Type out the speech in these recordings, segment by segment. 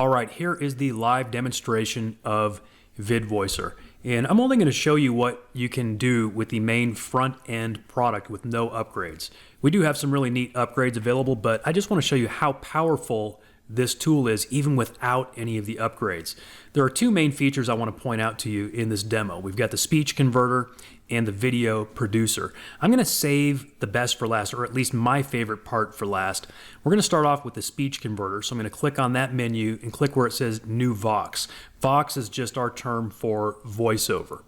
All right, here is the live demonstration of VidVoicer. And I'm only going to show you what you can do with the main front-end product with no upgrades. We do have some really neat upgrades available, but I just want to show you how powerful this tool is even without any of the upgrades. There are two main features I want to point out to you in this demo. We've got the speech converter and the video producer. I'm going to save the best for last, or at least my favorite part for last. We're going to start off with the speech converter. So I'm going to click on that menu and click where it says New Vox. Vox is just our term for voiceover.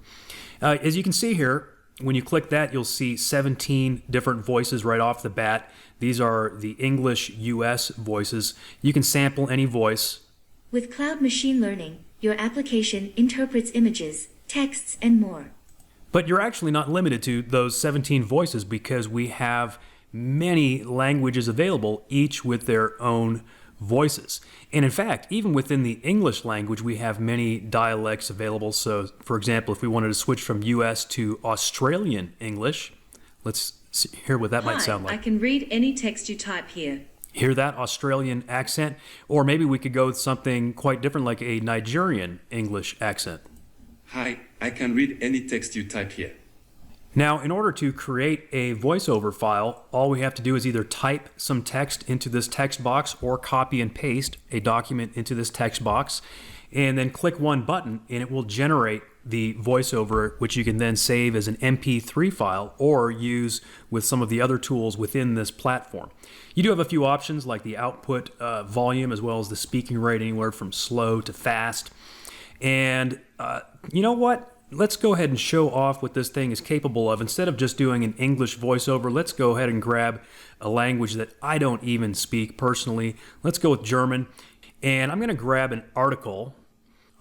As you can see here, when you click that, you'll see 17 different voices right off the bat. These are the English US voices. You can sample any voice. With cloud machine learning, your application interprets images, texts, and more. But you're actually not limited to those 17 voices because we have many languages available, each with their own voices. And in fact, even within the English language, we have many dialects available. So, for example, if we wanted to switch from US to Australian English, let's hear what that might sound like. I can read any text you type here. Hear that Australian accent? Or maybe we could go with something quite different like a Nigerian English accent. Hi, I can read any text you type here. Now, in order to create a voiceover file, all we have to do is either type some text into this text box or copy and paste a document into this text box, and then click one button and it will generate the voiceover, which you can then save as an MP3 file or use with some of the other tools within this platform. You do have a few options like the output volume as well as the speaking rate, anywhere from slow to fast. And you know what? Let's go ahead and show off what this thing is capable of. Instead of just doing an English voiceover, let's go ahead and grab a language that I don't even speak personally. Let's go with German. And I'm going to grab an article.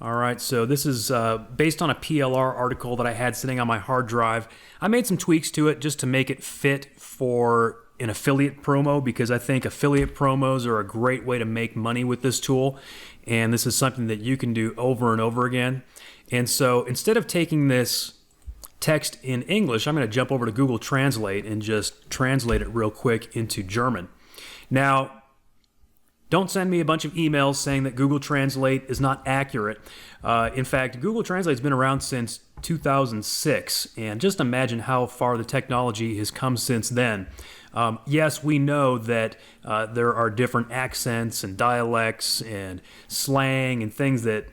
All right, so this is based on a PLR article that I had sitting on my hard drive. I made some tweaks to it just to make it fit for an affiliate promo because I think affiliate promos are a great way to make money with this tool. And this is something that you can do over and over again. And so instead of taking this text in English, I'm going to jump over to Google Translate and just translate it real quick into German. Now, don't send me a bunch of emails saying that Google Translate is not accurate. In fact, Google Translate's been around since 2006, and just imagine how far the technology has come since then. Yes, we know that there are different accents and dialects and slang and things that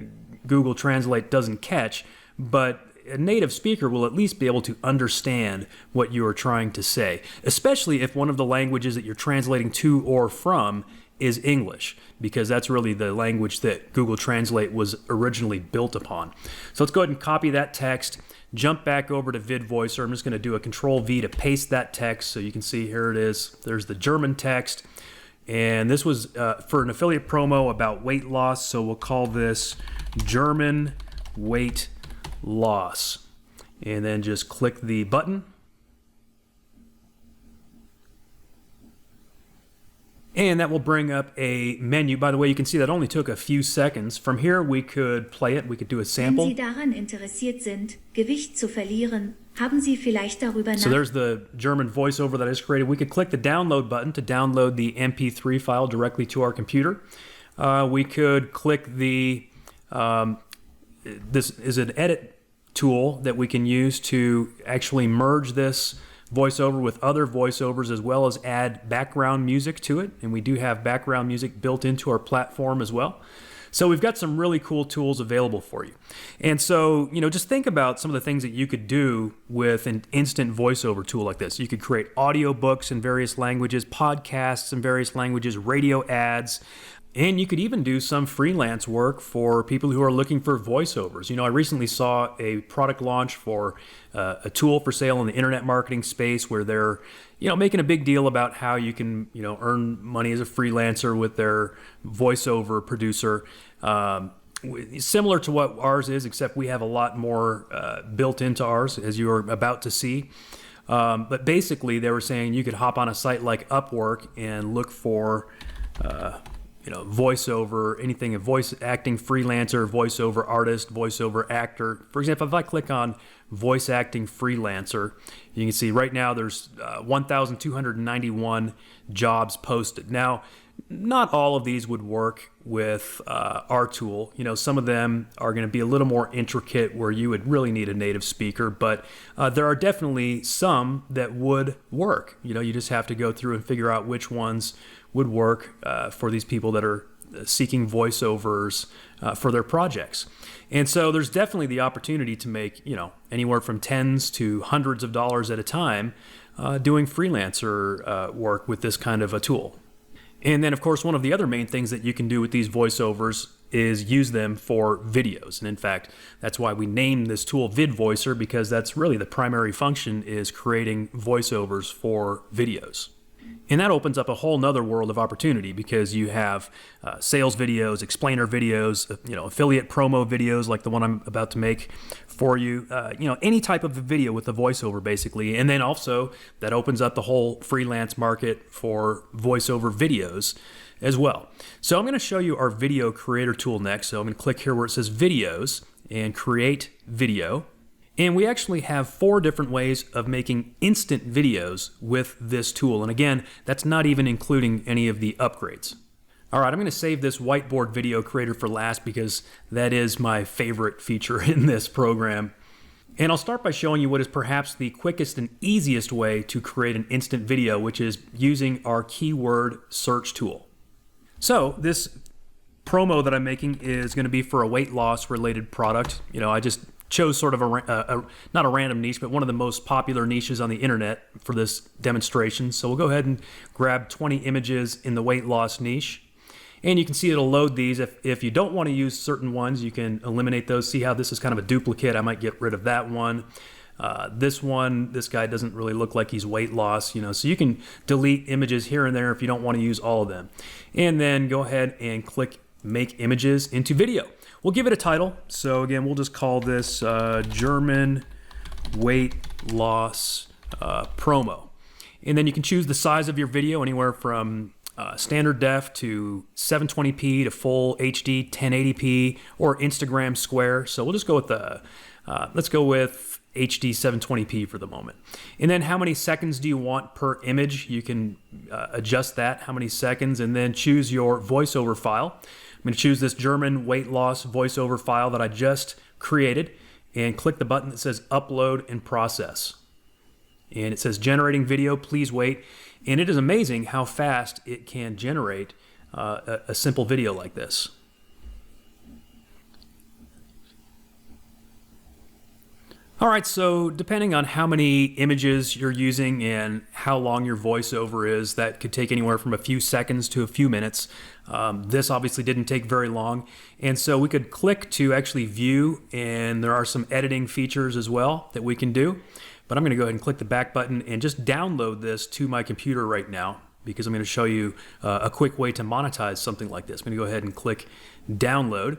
Google Translate doesn't catch, but a native speaker will at least be able to understand what you are trying to say, especially if one of the languages that you're translating to or from is English, because that's really the language that Google Translate was originally built upon. So let's go ahead and copy that text, jump back over to VidVoicer. I'm just going to do a Control-V to paste that text so you can see here it is. There's the German text. And this was for an affiliate promo about weight loss, so we'll call this German weight loss. And then just click the button. And that will bring up a menu. By the way, you can see that only took a few seconds. From here, we could play it. We could do a sample. Wenn Sie daran interessiert sind, Gewicht zu verlieren, haben Sie vielleicht darüber So there's the German voiceover that I just created. We could click the download button to download the MP3 file directly to our computer. We could click the, this is an edit tool that we can use to actually merge this voiceover with other voiceovers as well as add background music to it. And we do have background music built into our platform as well. So we've got some really cool tools available for you. And so, you know, just think about some of the things that you could do with an instant voiceover tool like this. You could create audiobooks in various languages, podcasts in various languages, radio ads, and you could even do some freelance work for people who are looking for voiceovers. You know, I recently saw a product launch for a tool for sale in the internet marketing space where they're, you know, making a big deal about how you can, you know, earn money as a freelancer with their voiceover producer. Similar to what ours is, except we have a lot more built into ours, as you are about to see. But basically, they were saying you could hop on a site like Upwork and look for you know, voiceover, anything, a voice acting freelancer, voiceover artist, voiceover actor. For example, if I click on voice acting freelancer, you can see right now there's 1,291 jobs posted. Now, not all of these would work with our tool. You know, some of them are going to be a little more intricate where you would really need a native speaker, but there are definitely some that would work. You know, you just have to go through and figure out which ones would work for these people that are seeking voiceovers for their projects. And so there's definitely the opportunity to make, you know, anywhere from tens to hundreds of dollars at a time doing freelancer work with this kind of a tool. And then, of course, one of the other main things that you can do with these voiceovers is use them for videos. And in fact, that's why we named this tool VidVoicer, because that's really the primary function, is creating voiceovers for videos. And that opens up a whole nother world of opportunity, because you have sales videos, explainer videos, you know, affiliate promo videos like the one I'm about to make for you, you know, any type of video with a voiceover basically. And then also that opens up the whole freelance market for voiceover videos as well. So I'm going to show you our video creator tool next. So I'm going to click here where it says videos and create video. And we actually have 4 different ways of making instant videos with this tool. And again, that's not even including any of the upgrades. All right, I'm going to save this whiteboard video creator for last because that is my favorite feature in this program. And I'll start by showing you what is perhaps the quickest and easiest way to create an instant video, which is using our keyword search tool. So this promo that I'm making is going to be for a weight loss related product. You know, I just chose sort of not a random niche, but one of the most popular niches on the internet for this demonstration. So we'll go ahead and grab 20 images in the weight loss niche. And you can see it'll load these. If you don't want to use certain ones, you can eliminate those. See how this is kind of a duplicate. I might get rid of that one. This guy doesn't really look like he's weight loss, you know, so you can delete images here and there if you don't want to use all of them. And then go ahead and click Make Images into Video. We'll give it a title. So again, we'll just call this German weight loss promo. And then you can choose the size of your video anywhere from standard def to 720p to full HD 1080p or Instagram square. So we'll just go with let's go with HD 720p for the moment. And then how many seconds do you want per image? You can adjust that, how many seconds, and then choose your voiceover file. I'm going to choose this German weight loss voiceover file that I just created and click the button that says Upload and Process. And it says Generating Video, please wait. And it is amazing how fast it can generate a simple video like this. All right, so depending on how many images you're using and how long your voiceover is, that could take anywhere from a few seconds to a few minutes. This obviously didn't take very long. And so we could click to actually view, and there are some editing features as well that we can do. But I'm going to go ahead and click the back button and just download this to my computer right now, because I'm going to show you a quick way to monetize something like this. I'm going to go ahead and click download.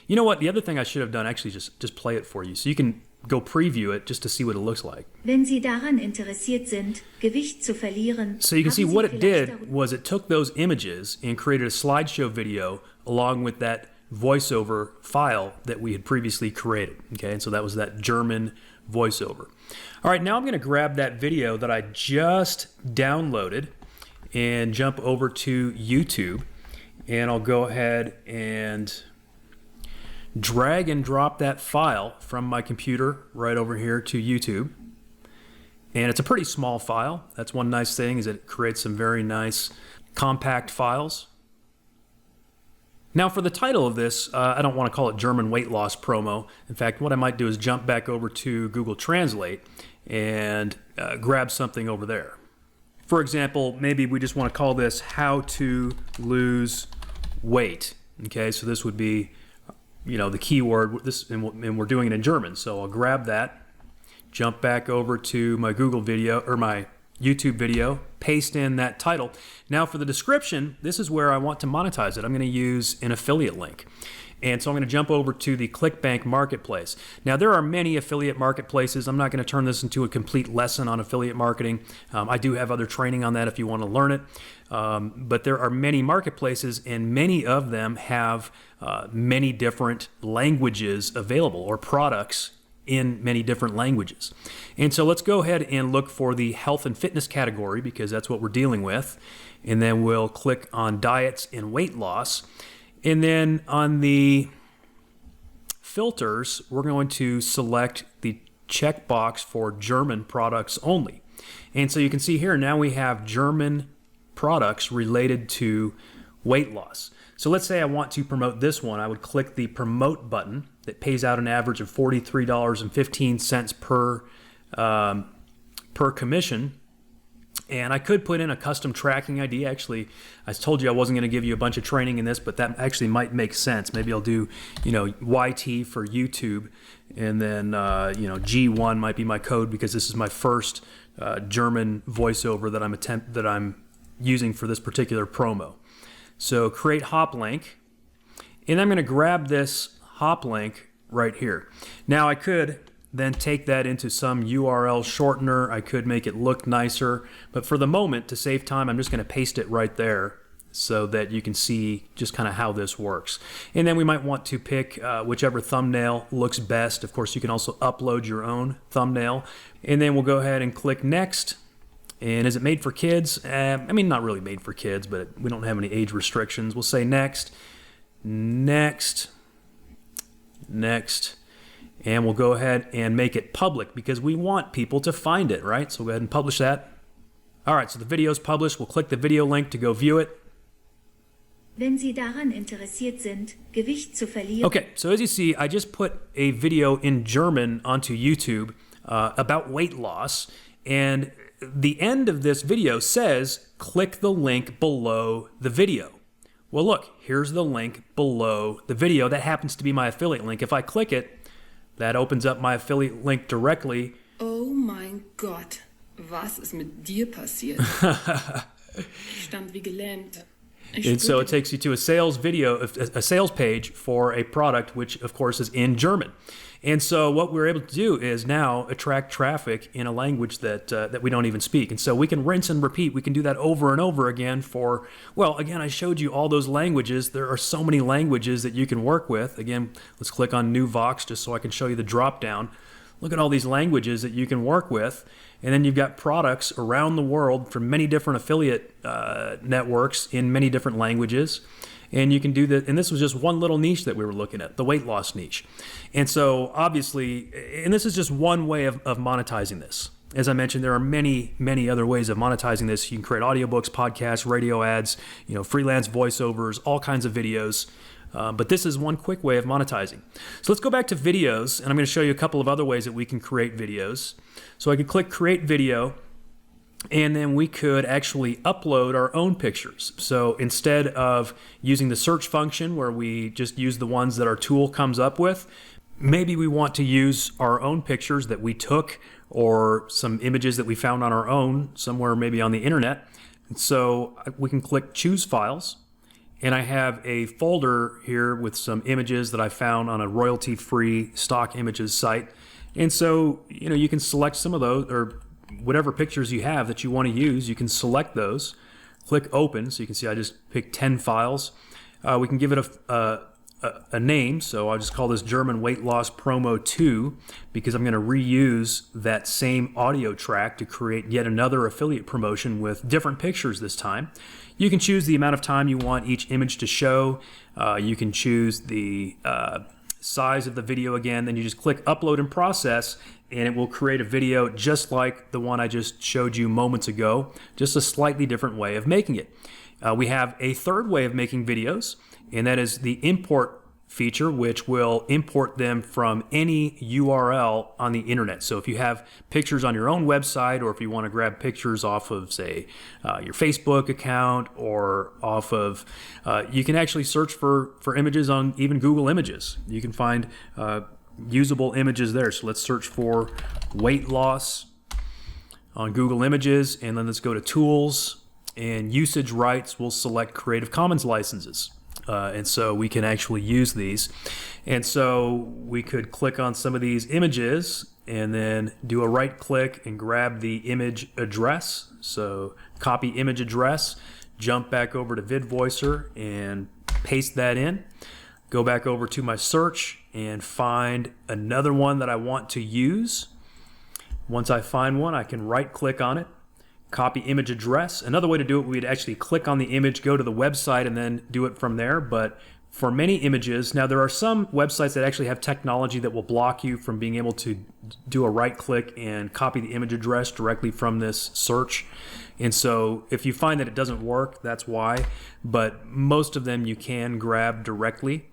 You know what? The other thing I should have done, actually just play it for you. So you can go preview it just to see what it looks like. Wenn Sie daran interessiert sind, Gewicht zu verlieren, so you can see what it did was it took those images and created a slideshow video along with that voiceover file that we had previously created. Okay, and so that was that German voiceover. All right, now I'm going to grab that video that I just downloaded and jump over to YouTube, and I'll go ahead and drag and drop that file from my computer right over here to YouTube. And it's a pretty small file. That's one nice thing, is it creates some very nice compact files. Now for the title of this, I don't want to call it German weight loss promo. In fact, what I might do is jump back over to Google Translate and grab something over there. For example, maybe we just want to call this How to Lose Weight. Okay, so this would be, you know, the keyword, this, and we're doing it in German. So I'll grab that, jump back over to my Google video or my YouTube video, paste in that title. Now for the description, this is where I want to monetize it. I'm going to use an affiliate link. And so I'm going to jump over to the ClickBank Marketplace. Now there are many affiliate marketplaces. I'm not going to turn this into a complete lesson on affiliate marketing. I do have other training on that if you want to learn it. But there are many marketplaces, and many of them have many different languages available or products in many different languages. And so let's go ahead and look for the health and fitness category because that's what we're dealing with. And then we'll click on diets and weight loss. And then on the filters, we're going to select the checkbox for German products only. And so you can see here now we have German products related to weight loss. So let's say I want to promote this one. I would click the promote button that pays out an average of $43.15 per commission. And I could put in a custom tracking ID. Actually, I told you I wasn't going to give you a bunch of training in this, but that actually might make sense. Maybe I'll do, YT for YouTube, and then, G1 might be my code because this is my first German voiceover that I'm using for this particular promo. So create hop link, and I'm going to grab this hop link right here. Now I could then take that into some URL shortener. I could make it look nicer, but for the moment, to save time, I'm just going to paste it right there so that you can see just kind of how this works. And then we might want to pick whichever thumbnail looks best. Of course, you can also upload your own thumbnail. And then we'll go ahead and click next. And is it made for kids? Not really made for kids, but we don't have any age restrictions. We'll say next, next, next. And we'll go ahead and make it public because we want people to find it, right? So we'll go ahead and publish that. All right, so the video is published. We'll click the video link to go view it. Wenn Sie daran interessiert sind, Gewicht zu verlieren. Okay, so as you see, I just put a video in German onto YouTube about weight loss. And the end of this video says, click the link below the video. Well, look, here's the link below the video. That happens to be my affiliate link. If I click it, that opens up my affiliate link directly. Oh mein Gott, was ist mit dir passiert? Stand wie gelähmt. And so it takes you to a sales video, a sales page for a product, which of course is in German. And so what we're able to do is now attract traffic in a language that we don't even speak. And so we can rinse and repeat. We can do that over and over again again, I showed you all those languages. There are so many languages that you can work with. Again, let's click on New Vox just so I can show you the drop down. Look at all these languages that you can work with. And then you've got products around the world from many different affiliate networks in many different languages. And you can do that. And this was just one little niche that we were looking at, the weight loss niche. And so obviously, and this is just one way of monetizing this. As I mentioned, there are many, many other ways of monetizing this. You can create audiobooks, podcasts, radio ads, freelance voiceovers, all kinds of videos. But this is one quick way of monetizing. So let's go back to videos, and I'm going to show you a couple of other ways that we can create videos. So I could click Create Video, and then we could actually upload our own pictures. So instead of using the search function where we just use the ones that our tool comes up with, maybe we want to use our own pictures that we took or some images that we found on our own somewhere maybe on the internet. And so we can click Choose Files. And I have a folder here with some images that I found on a royalty-free stock images site. And so, you can select some of those, or whatever pictures you have that you want to use, you can select those. Click Open, so you can see I just picked 10 files. We can give it a name, so I'll just call this German Weight Loss Promo 2 because I'm going to reuse that same audio track to create yet another affiliate promotion with different pictures this time. You can choose the amount of time you want each image to show. You can choose the size of the video again. Then you just click Upload and Process, and it will create a video just like the one I just showed you moments ago, just a slightly different way of making it. We have a third way of making videos, and that is the import feature, which will import them from any URL on the internet. So if you have pictures on your own website, or if you want to grab pictures off of, say, your Facebook account, or off of, you can actually search for images on even Google Images. You can find usable images there. So let's search for weight loss on Google Images, and then let's go to Tools, and Usage Rights. We'll select Creative Commons licenses. And so we can actually use these. And so we could click on some of these images and then do a right click and grab the image address. So copy image address, jump back over to VidVoicer and paste that in. go back over to my search and find another one that I want to use. Once I find one, I can right click on it, copy image address. Another way to do it, we'd actually click on the image, go to the website, and then do it from there. But for many images, now there are some websites that actually have technology that will block you from being able to do a right click and copy the image address directly from this search. And so if you find that it doesn't work, that's why. But most of them you can grab directly.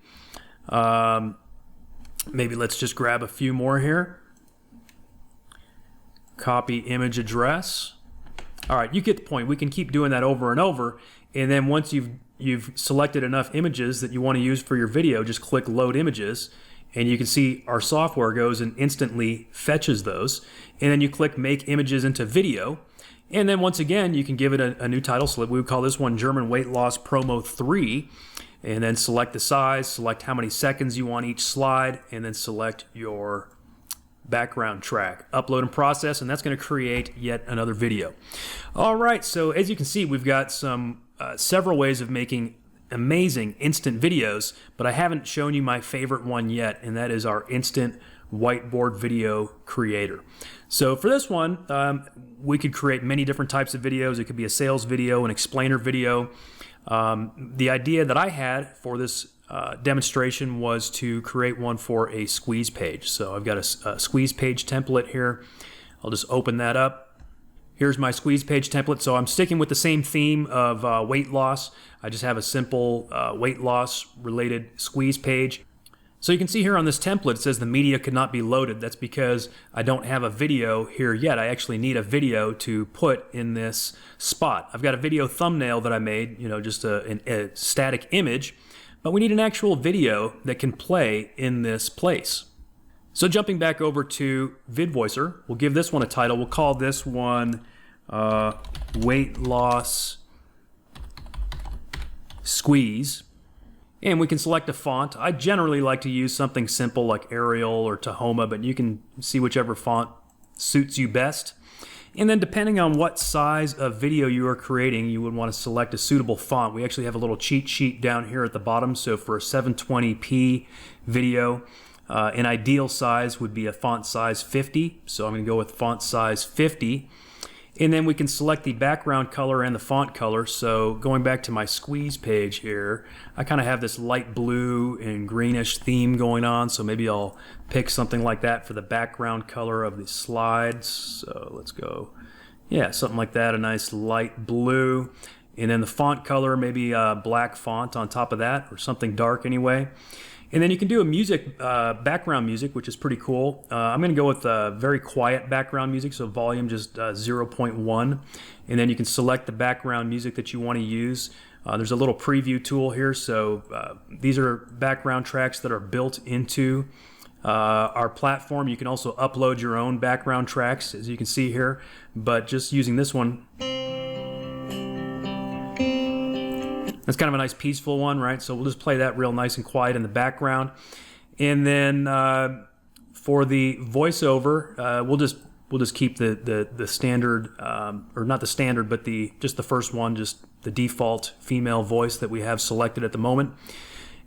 Maybe let's just grab a few more here. Copy image address. All right, you get the point. We can keep doing that over and over. And then once you've selected enough images that you want to use for your video, just click Load Images. And you can see our software goes and instantly fetches those. And then you click Make Images into Video. And then once again, you can give it a new title. So we would call this one German Weight Loss Promo 3. And then select the size, select how many seconds you want each slide, and then select your background track. Upload and process, and that's going to create yet another video. All right, so as you can see, we've got some several ways of making amazing instant videos, but I haven't shown you my favorite one yet, and that is our instant whiteboard video creator. So for this one, we could create many different types of videos. It could be a sales video, an explainer video. The idea that I had for this demonstration was to create one for a squeeze page. So I've got a squeeze page template here. I'll just open that up. Here's my squeeze page template. So I'm sticking with the same theme of weight loss. I just have a simple weight loss related squeeze page. So you can see here on this template, it says the media could not be loaded. That's because I don't have a video here yet. I actually need a video to put in this spot. I've got a video thumbnail that I made, just a static image, but we need an actual video that can play in this place. So jumping back over to VidVoicer, we'll give this one a title. We'll call this one Weight Loss Squeeze. And we can select a font. I generally like to use something simple like Arial or Tahoma, but you can see whichever font suits you best. And then depending on what size of video you are creating, you would want to select a suitable font. We actually have a little cheat sheet down here at the bottom. So for a 720p video, an ideal size would be a font size 50. So I'm going to go with font size 50. And then we can select the background color and the font color. So going back to my squeeze page here, I kind of have this light blue and greenish theme going on. So maybe I'll pick something like that for the background color of the slides. So let's go, yeah, something like that, a nice light blue. And then the font color, maybe a black font on top of that, or something dark anyway. And then you can do a music, background music, which is pretty cool. I'm going to go with very quiet background music, so volume just 0.1. And then you can select the background music that you want to use. There's a little preview tool here, so these are background tracks that are built into our platform. You can also upload your own background tracks, as you can see here, but just using this one, that's kind of a nice peaceful one, right? So we'll just play that real nice and quiet in the background. And then for the voiceover, we'll just keep the standard, or not the standard, but just the first one, just the default female voice that we have selected at the moment.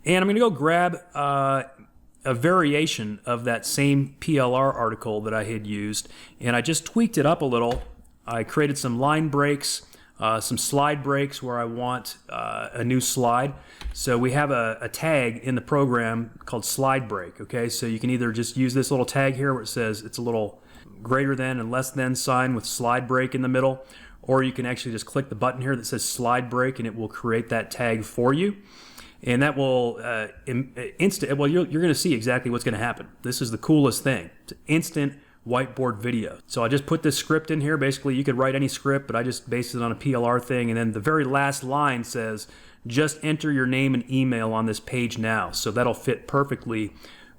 And I'm going to go grab a variation of that same PLR article that I had used, and I just tweaked it up a little. I created some line breaks, some slide breaks where I want a new slide. So we have a tag in the program called slide break, okay? So you can either just use this little tag here where it says it's a little greater than and less than sign with slide break in the middle, or you can actually just click the button here that says slide break and it will create that tag for you. And that will well, you're going to see exactly what's going to happen. This is the coolest thing. It's instant whiteboard video. So I just put this script in here. Basically, you could write any script, but I just based it on a PLR thing. And then the very last line says, just enter your name and email on this page now. So that'll fit perfectly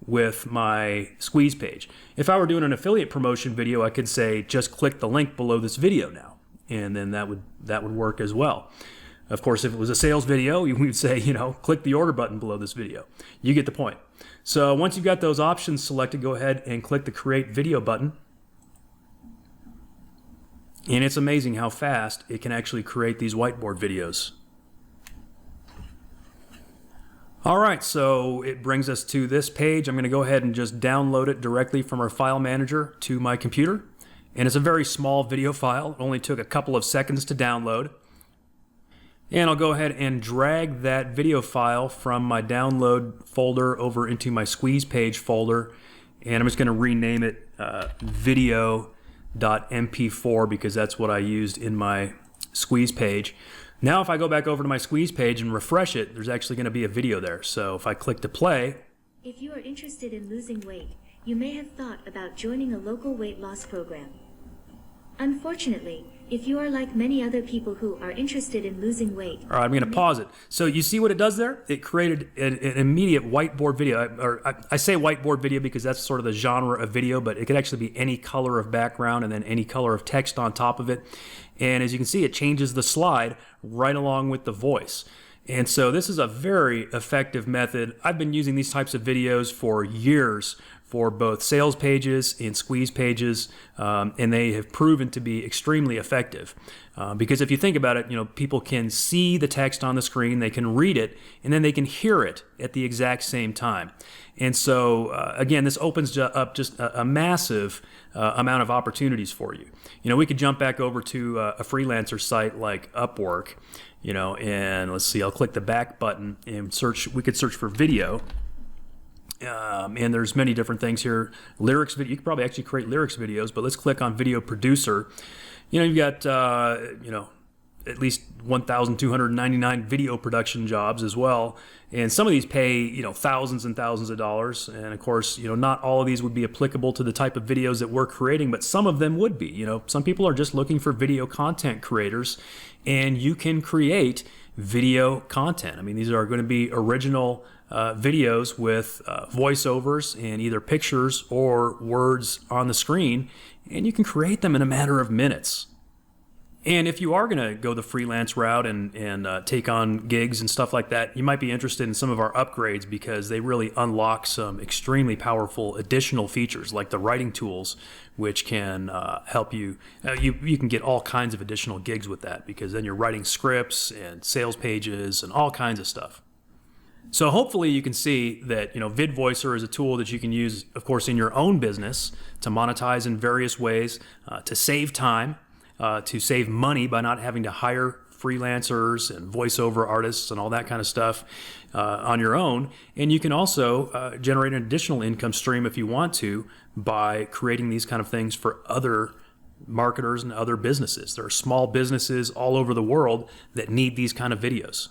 with my squeeze page. If I were doing an affiliate promotion video, I could say, just click the link below this video now. And then that would work as well. Of course, if it was a sales video, we would say, click the order button below this video. You get the point. So once you've got those options selected, go ahead and click the Create Video button. And it's amazing how fast it can actually create these whiteboard videos. All right, so it brings us to this page. I'm going to go ahead and just download it directly from our file manager to my computer. And it's a very small video file. It only took a couple of seconds to download. And I'll go ahead and drag that video file from my download folder over into my squeeze page folder. And I'm just going to rename it video.mp4 because that's what I used in my squeeze page. Now if I go back over to my squeeze page and refresh it, there's actually going to be a video there. So if I click to play. If you are interested in losing weight, you may have thought about joining a local weight loss program. Unfortunately, if you are like many other people who are interested in losing weight... All right, I'm going to pause it. So you see what it does there? It created an immediate whiteboard video. I say whiteboard video because that's sort of the genre of video, but it could actually be any color of background and then any color of text on top of it. And as you can see, it changes the slide right along with the voice. And so this is a very effective method. I've been using these types of videos for years for both sales pages and squeeze pages, and they have proven to be extremely effective. Because if you think about it, people can see the text on the screen, they can read it, and then they can hear it at the exact same time. And so, again, this opens up just a massive amount of opportunities for you. We could jump back over to a freelancer site like Upwork, and let's see, I'll click the back button and search. We could search for video. And there's many different things here. Lyrics video, you could probably actually create lyrics videos, but let's click on video producer. You've got, at least 1,299 video production jobs as well. And some of these pay, thousands and thousands of dollars. And of course, not all of these would be applicable to the type of videos that we're creating, but some of them would be. Some people are just looking for video content creators, and you can create video content. I mean, these are going to be original videos with voiceovers and either pictures or words on the screen, and you can create them in a matter of minutes. And if you are going to go the freelance route and take on gigs and stuff like that, you might be interested in some of our upgrades because they really unlock some extremely powerful additional features like the writing tools, which can help you. You can get all kinds of additional gigs with that because then you're writing scripts and sales pages and all kinds of stuff. So hopefully you can see that VidVoicer is a tool that you can use, of course, in your own business to monetize in various ways, to save time, to save money by not having to hire freelancers and voiceover artists and all that kind of stuff on your own. And you can also generate an additional income stream if you want to by creating these kind of things for other marketers and other businesses. There are small businesses all over the world that need these kind of videos.